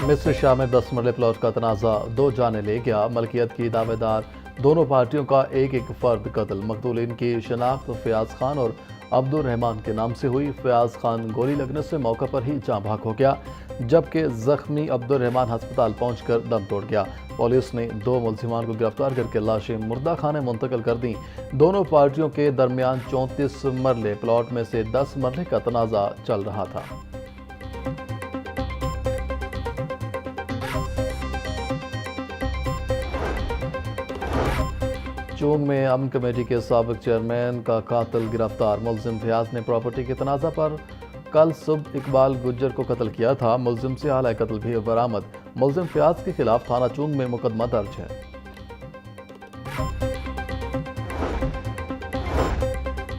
मिस्र शाह में 10 मरले प्लॉट का तनाज़ा 2 जाने ले गया। मलकियत की दावेदार दोनों पार्टियों का एक एक फर्द कत्ल। मकतूलिन की शनाख्त फयाज खान और अब्दुल रहमान के नाम से हुई। फयाज खान गोली लगने से मौके पर ही जाँ भाग हो गया, जबकि जख्मी अब्दुल रहमान अस्पताल पहुंचकर दम तोड़ गया। पुलिस ने 2 मुलजिमान को गिरफ्तार करके लाशें मुर्दा खाने मुंतकिल कर दी। दोनों पार्टियों के दरमियान 34 मरले प्लॉट में से 10 मरले का तनाज़ा चल रहा था। चूंग में अमन कमेटी के साबिक चेयरमैन का कातिल गिरफ्तार। मुलजिम फयाज ने प्रॉपर्टी के तनाज़ा पर कल सुबह इकबाल गुज्जर को कत्ल किया था। मुलजिम से आला कत्ल भी बरामद। मुलजिम फयाज के खिलाफ थाना चूंग में मुकदमा दर्ज है।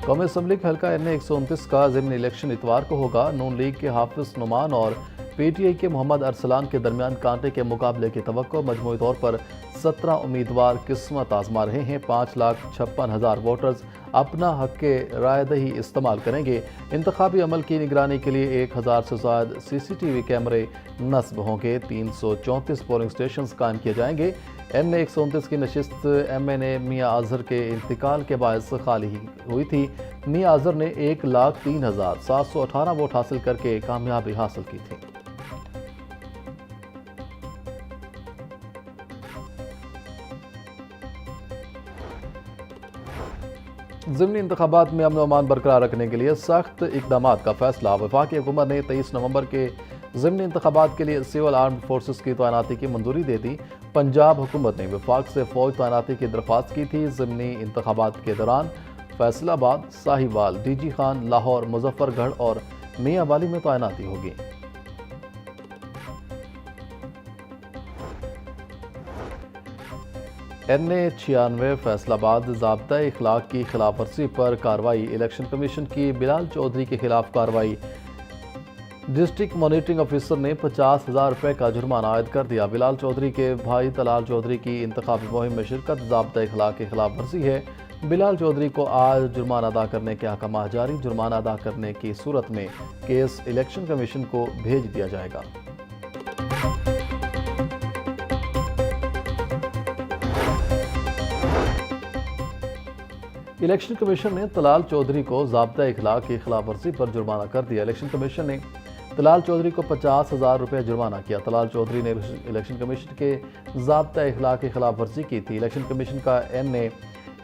कौमी असम्बली के हल्का NA 129 का ज़िमनी इलेक्शन इतवार को होगा। नून लीग के हाफिज नुमान और PTI के मोहम्मद अरसलान के दरमियान कांटे के मुकाबले की तवक्को। मजमूई तौर पर 17 उम्मीदवार किस्मत आजमा रहे हैं। 5,56,000 वोटर्स अपना हक के रायदही इस्तेमाल करेंगे। इंतखाबी अमल की निगरानी के लिए 1,000 से ज़्यादा CCTV कैमरे नस्ब होंगे। 334 पोलिंग स्टेशन कायम किए जाएंगे। NA 129 की नशिस्त MNA मियाँ आजहर के इंतकाल के बायस खाली हुई थी। मियाँ आजहर ने 1,03,718 वोट हासिल करके कामयाबी हासिल की थी। ज़िमनी इंतखाबात में अमन व अमान बरकरार रखने के लिए सख्त इकदाम का फैसला। वफाकी हुकूमत ने 23 नवंबर के ज़िमनी इंतखाबात के लिए सिविल आर्म्ड फोर्सेस की तैनाती की मंजूरी दे दी। पंजाब हुकूमत ने वफाक से फौज तैनाती की दरख्वास्त की थी। ज़िमनी इंतखाबात के दौरान फैसलाबाद, साहिवाल, DG खान, लाहौर, मुजफ्फरगढ़ और मियांवाली में तैनाती होगी। NA 96 फैसलाबाद ज़ाब्ता इखलाक की खिलाफ वर्जी पर कार्रवाई। इलेक्शन कमीशन की बिलाल चौधरी के खिलाफ कार्रवाई। डिस्ट्रिक्ट मॉनिटरिंग ऑफिसर ने 50,000 रुपये का जुर्माना आयद कर दिया। बिलाल चौधरी के भाई तलाल चौधरी की इंतखाबी मुहिम में शिरकत ज़ाब्ता इखलाक की खिलाफ वर्जी है। बिलाल चौधरी को आज जुर्माना अदा करने के अहकाम जारी। जुर्माना अदा करने की सूरत में केस इलेक्शन कमीशन को भेज दिया जाएगा। इलेक्शन कमीशन ने तलाल चौधरी को ज़ाब्ता इखलाक की खिलाफ वर्जी पर जुर्माना कर दिया। इलेक्शन कमीशन ने तलाल चौधरी को 50,000 रुपये जुर्माना किया। तलाल चौधरी ने इलेक्शन कमीशन के ज़ाब्ता इखलाक की खिलाफ वर्जी की थी। इलेक्शन कमीशन का NA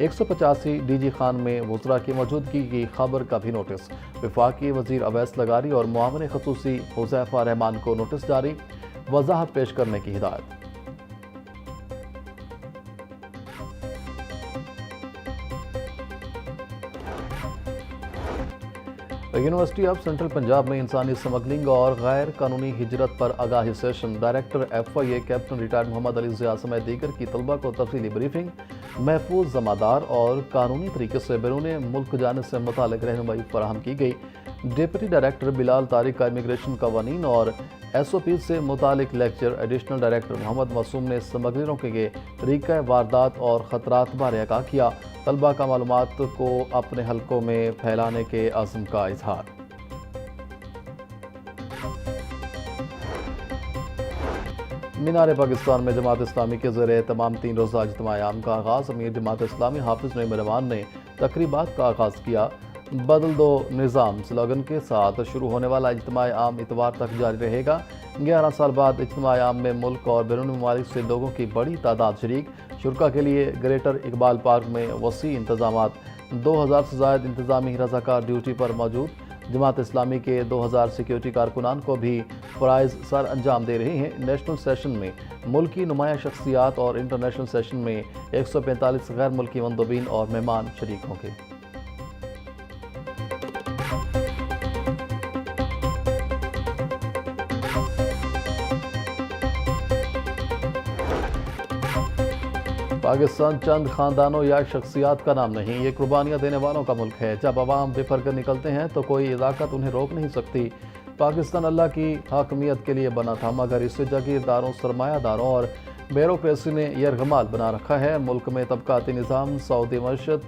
185 DG खान में वज़रा की मौजूदगी की खबर का भी नोटिस। वफाकी वज़ीर अवैस लगारी और मुआविन ख़ुसूसी हुज़ैफ़ा रहमान को नोटिस जारी। वज़ाहत पेश करने की हिदायत। यूनिवर्सिटी ऑफ सेंट्रल पंजाब में इंसानी स्मगलिंग और गैर कानूनी हिजरत पर आगाही session. Director FIA captain retired Mohammad Ali Zia समेत दीगर की तलबा को तफसीली ब्रीफिंग। महफूज जमादार और कानूनी तरीके से बैरून मुल्क जाने से मुतालिक रहनुमाई फराहम की गई। डिप्टी डायरेक्टर बिलाल तारिक का इमिग्रेशन कवानीन और SOP से मुतालिक लेक्चर। एडिशनल डायरेक्टर मोहम्मद मासूम ने स्मगलरों के तरीक़ा वारदात और ख़तरात बारे आगाह किया। तलबा का मालूमात को अपने हलकों में फैलाने के अज़्म का इजहार। मीनार पाकिस्तान में जमात इस्लामी के ज़रिए तमाम 3 रोज़ा इज्तिमा आम का आगाज़। अमीर जमात इस्लामी हाफिज़ नईम रहमान ने तकरीबात का आगाज़ किया। बदल दो निज़ाम स्लोगन के साथ शुरू होने वाला इज्तिमा आम इतवार तक जारी रहेगा। 11 साल बाद इज्तिमा आम में मुल्क और बैरून ममालिक से लोगों की बड़ी तादाद शरीक। शुरा के लिए ग्रेटर इकबाल पार्क में वसी इंतजामात। 2000 से ज़ायद इंतजामी रज़ाकार ड्यूटी पर मौजूद। जमात इस्लामी के 2000 सिक्योरिटी कारकुनान को भी फ़राइज़ सर अंजाम दे रहे हैं। नेशनल सेशन में मुल्की नुमाया शख्सियात और इंटरनेशनल सेशन में 145 गैर मुल्की मंदोबीन और मेहमान शरीक होंगे। पाकिस्तान चंद खानदानों या शख्सियात का नाम नहीं, ये कुर्बानियाँ देने वालों का मुल्क है। जब अवाम बेफर कर निकलते हैं तो कोई इज़ाकत उन्हें रोक नहीं सकती। पाकिस्तान अल्लाह की हाकमियत के लिए बना था, मगर इसे जागीरदारों, सरमायादारों और ब्यूरोक्रेसी ने यरगमाल बना रखा है। मुल्क में तबकाती निज़ाम, सऊदी मशत,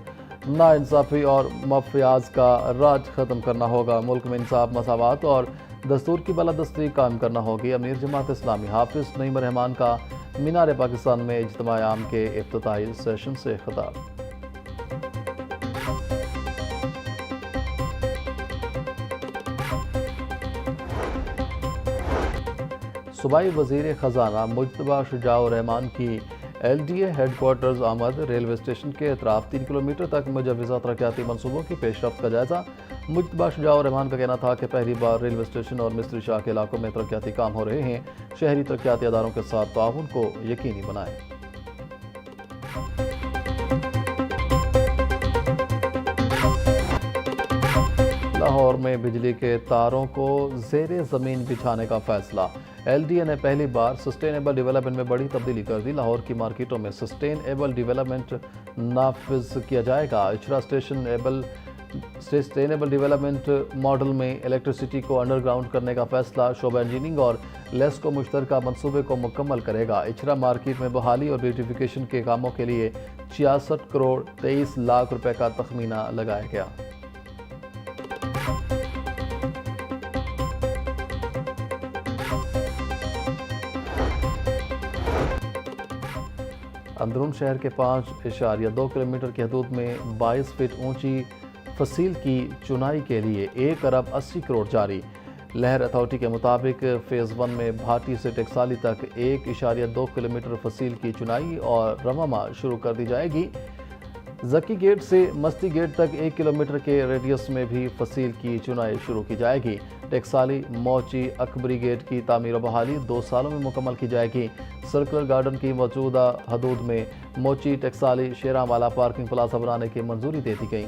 नाइंसाफ़ी और मफियाज का राज ख़त्म करना होगा। मुल्क में इंसाफ, मसावत और दस्तूर की बालादस्ती कायम करना होगी। अमीर जमात इस्लामी हाफिज़ नईम रहमान का मीनार पाकिस्तान में इज्तिमा आम के इफ्तिताही सेशन से खिताब। सूबाई वज़ीर ख़जाना मुज्तबा शुजाउर रहमान की LDA हेडक्वार्टर्स आमद। रेलवे स्टेशन के अतराफ 3 किलोमीटर तक मुजव्वज़ा तरक्याती मनसूबों की पेशरफ्त का जायज़ा। मुज्तबा शुजाउर रहमान का कहना था कि पहली बार रेलवे स्टेशन और मिस्त्री शाह के इलाकों में तरक्याती काम हो रहे हैं। शहरी तरक्याती अदारों के साथ ताउन को यकीनी बनाएं। लाहौर में बिजली के तारों को ज़ेरे ज़मीन बिछाने का फैसला। LDA ने पहली बार सस्टेनेबल डेवलपमेंट में बड़ी तब्दीली कर दी। लाहौर की मार्केटों में सस्टेनेबल डेवलपमेंट नाफिज किया जाएगा। इचरा सस्टेनेबल डेवलपमेंट मॉडल में इलेक्ट्रिसिटी को अंडरग्राउंड करने का फैसला शोबा इंजीनियरिंग और लेस को मुश्तरका मनसूबे को मुकम्मल करेगा। इचरा मार्केट में बहाली और ब्यूटिफिकेशन के कामों के लिए 66 करोड़ 23 लाख रुपए का तखमीना लगाया गया। अंदरून शहर के 5.2 किलोमीटर की हदूद में 22 फीट ऊंची फसील की चुनाई के लिए 1 अरब 80 करोड़ जारी। लहर अथॉरिटी के मुताबिक फ़ेज़ 1 में भाटी से टेक्साली तक 1.2 किलोमीटर फसील की चुनाई और रवामा शुरू कर दी जाएगी। जकी गेट से मस्ती गेट तक 1 किलोमीटर के रेडियस में भी फसील की चुनाई शुरू की जाएगी। टेक्साली मोची अकबरी गेट की तामीर और बहाली 2 सालों में मुकम्मल की जाएगी। सर्कुलर गार्डन की मौजूदा हदूद में मोची टेक्साली शेरावाला पार्किंग प्लाजा बनाने की मंजूरी दे दी गई।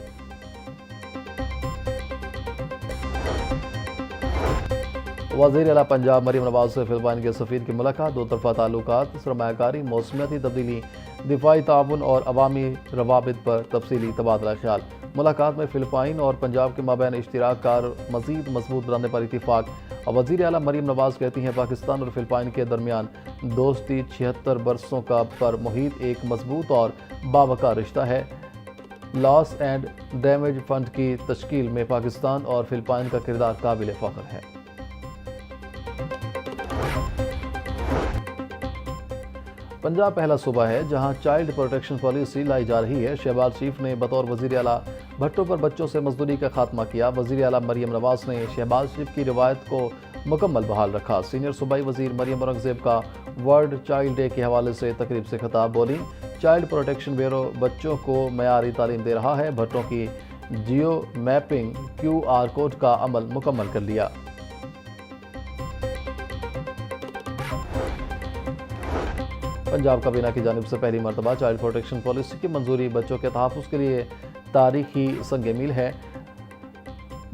वज़ीर आला पंजाब मरीम नवाज से फिलिपाइन के सफ़ीर की मुलाकात। दो तरफ़ा ताल्लुकात, सरमायाकारी, मौसमियाती तब्दीली, दिफाई ताउन और अवामी रवाबित पर तफसीली तबादला ख्याल। मुलाकात में फिलिपाइन और पंजाब के माबैन इश्तिराक कार मज़ीद मजबूत बनाने पर इत्तिफाक। वज़ीर आला मरीम नवाज कहती हैं पाकिस्तान और फिलिपाइन के दरमियान दोस्ती 76 बरसों का पर मुहित एक मजबूत और बावकार रिश्ता है। लॉस एंड डैमेज फंड की तश्कील में पाकिस्तान और फिलिपाइन का किरदार काबिल फ़ख्र है। पंजाब पहला सूबा है जहां चाइल्ड प्रोटेक्शन पॉलिसी लाई जा रही है। शहबाज शरीफ ने बतौर वज़ीर आला भट्टों पर बच्चों से मजदूरी का खात्मा किया। वज़ीर आला मरीम नवाज ने शहबाज शरीफ की रिवायत को मुकम्मल बहाल रखा। सीनियर सूबाई वज़ीर मरीम औरंगज़ेब का वर्ल्ड चाइल्ड डे के हवाले से तकरीब से खिताब बोली। चाइल्ड प्रोटेक्शन ब्यूरो बच्चों को मयारी तालीम दे रहा है। भट्टों की जियो मैपिंग QR कोड का अमल मुकम्मल कर लिया। पंजाब काबीना की जानिब से पहली मरतबा चाइल्ड प्रोटेक्शन पॉलिसी की मंजूरी बच्चों के तहफ़्फ़ुज़ के लिए तारीखी संग मील है।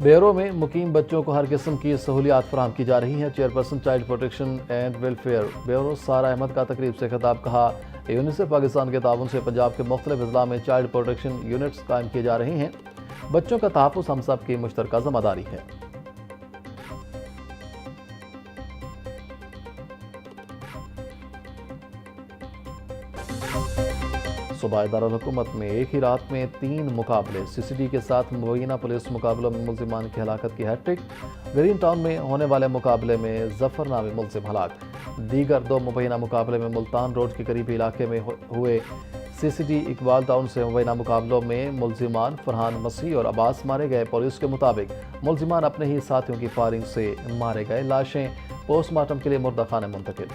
ब्यूरो में मुकीम बच्चों को हर किस्म की सहूलियात फराहम की जा रही हैं। Chairperson child protection and welfare bureau सारा अहमद का तकरीब से खिताब कहा। यूनिसेफ पाकिस्तान के ताउन से पंजाब के मुख्तलिफ अजला में चाइल्ड प्रोटेक्शन यूनिट्स कायम किए जा रहे हैं। बच्चों का तहफ़्फ़ुज़ हम सब की मुश्तरका ज़िम्मेदारी है। सूबाई दारुल हुकूमत में एक ही रात में 3 मुकाबले। CCD के साथ मुबैना पुलिस मुकाबलों में मुल्जिमान की हलाकत की हैट्रिक। ग्रीन टाउन में होने वाले मुकाबले में जफर नामी मुल्जिम हलाक। दीगर 2 मुबैना मुकाबले में मुल्तान रोड के करीबी इलाके में हुए CCD इकबाल टाउन से मुबैना मुकाबलों में मुल्जिमान फरहान मसीह और अब्बास मारे गए। पुलिस के मुताबिक मुल्जिमान अपने ही साथियों की फायरिंग से मारे गए। लाशें पोस्टमार्टम के लिए मुर्दा खाने मुंतकिल।